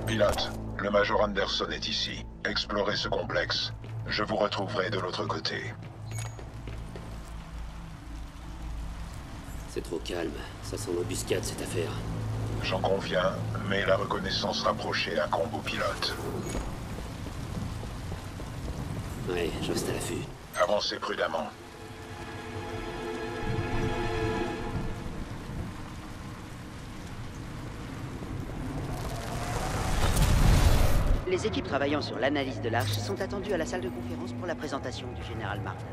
Pilote, le Major Anderson est ici. Explorez ce complexe. Je vous retrouverai de l'autre côté. C'est trop calme. Ça sent l'embuscade, cette affaire. J'en conviens, mais la reconnaissance rapprochée incombe au pilote. Ouais, je reste à l'affût. Avancez prudemment. Les équipes travaillant sur l'analyse de l'arche sont attendues à la salle de conférence pour la présentation du général Martin.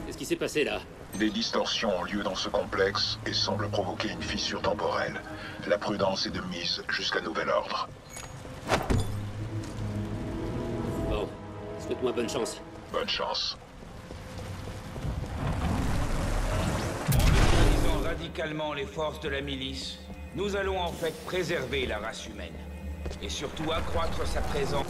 Qu'est-ce qui s'est passé là? Des distorsions ont lieu dans ce complexe et semblent provoquer une fissure temporelle. La prudence est de mise jusqu'à nouvel ordre. Bon, souhaite-moi bonne chance. Bonne chance. En utilisant radicalement les forces de la milice, nous allons en fait préserver la race humaine. Et surtout accroître sa présence.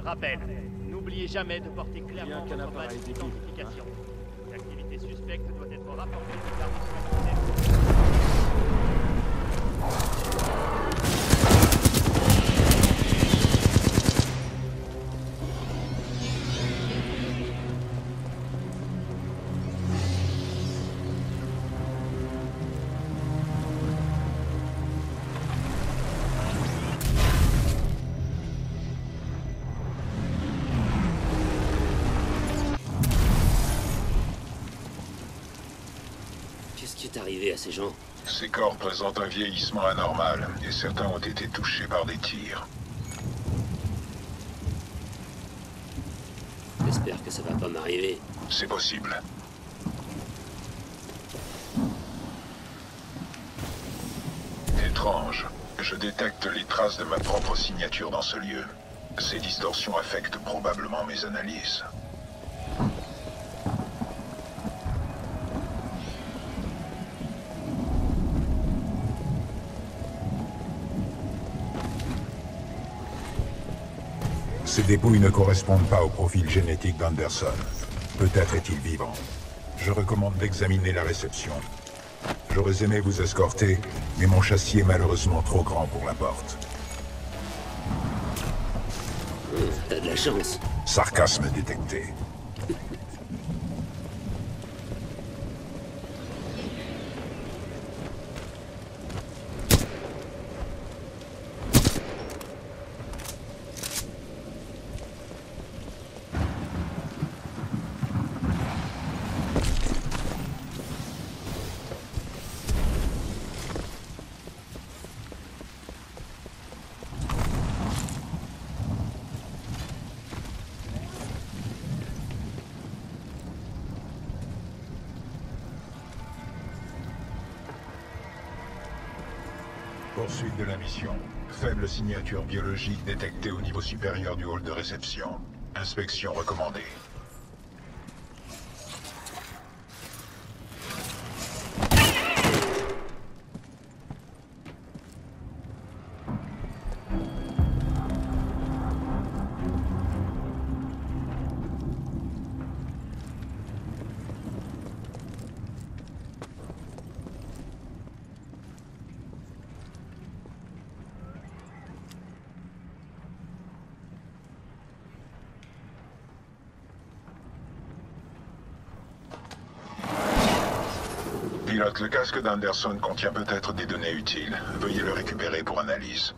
Rappel, n'oubliez jamais de porter clairement votre badge d'identification. L'activité suspecte doit être rapportée au service de Qu'est-ce qui est arrivé à ces gens? Ces corps présentent un vieillissement anormal et certains ont été touchés par des tirs. J'espère que ça va pas m'arriver. C'est possible. Étrange. Je détecte les traces de ma propre signature dans ce lieu. Ces distorsions affectent probablement mes analyses. Ces dépouilles ne correspondent pas au profil génétique d'Anderson. Peut-être est-il vivant. Je recommande d'examiner la réception. J'aurais aimé vous escorter, mais mon châssis est malheureusement trop grand pour la porte. T'as de la chance. Sarcasme détecté. Poursuite de la mission. Faible signature biologique détectée au niveau supérieur du hall de réception. Inspection recommandée. Pilote, le casque d'Anderson contient peut-être des données utiles. Veuillez le récupérer pour analyse.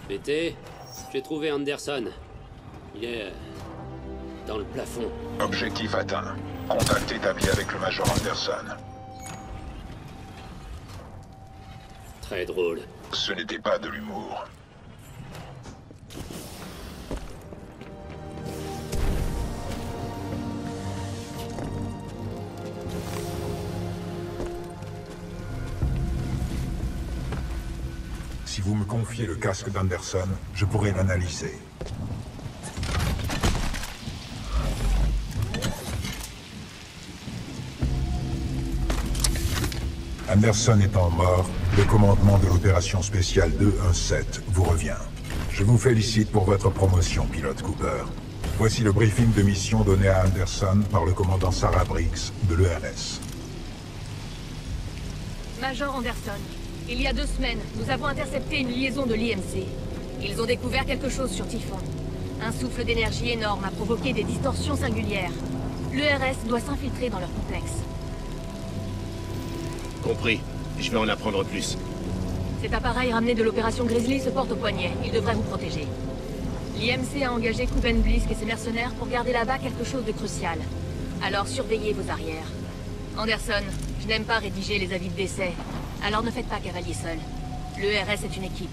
BT, j'ai trouvé Anderson. Il est... dans le plafond. Objectif atteint. Contact établi avec le Major Anderson. Très drôle. Ce n'était pas de l'humour. Si vous me confiez le casque d'Anderson, je pourrai l'analyser. Anderson étant mort, le commandement de l'opération spéciale 217 vous revient. Je vous félicite pour votre promotion, pilote Cooper. Voici le briefing de mission donné à Anderson par le commandant Sarah Briggs de l'ERS. Major Anderson, il y a 2 semaines, nous avons intercepté une liaison de l'IMC. Ils ont découvert quelque chose sur Typhon. Un souffle d'énergie énorme a provoqué des distorsions singulières. L'ERS doit s'infiltrer dans leur complexe. Compris. Je vais en apprendre plus. Cet appareil ramené de l'opération Grizzly se porte au poignet. Il devrait vous protéger. L'IMC a engagé Kuben Blisk et ses mercenaires pour garder là-bas quelque chose de crucial. Alors surveillez vos arrières. Anderson, je n'aime pas rédiger les avis de décès. Alors ne faites pas cavalier seul. L'ERS est une équipe.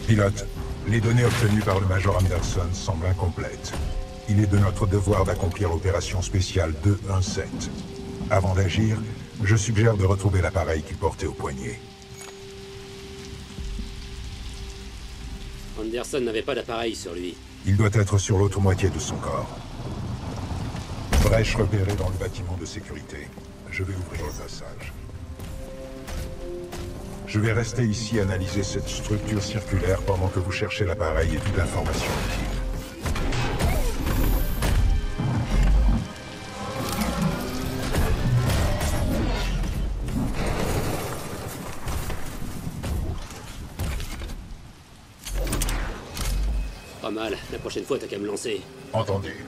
Pilote, les données obtenues par le Major Anderson semblent incomplètes. Il est de notre devoir d'accomplir l'opération spéciale 217. Avant d'agir, je suggère de retrouver l'appareil qu'il portait au poignet. Anderson n'avait pas d'appareil sur lui. Il doit être sur l'autre moitié de son corps. Brèche repérée dans le bâtiment de sécurité. Je vais ouvrir le passage. Je vais rester ici analyser cette structure circulaire pendant que vous cherchez l'appareil et toute information utile. Pas mal. La prochaine fois, t'as qu'à me lancer. Entendu.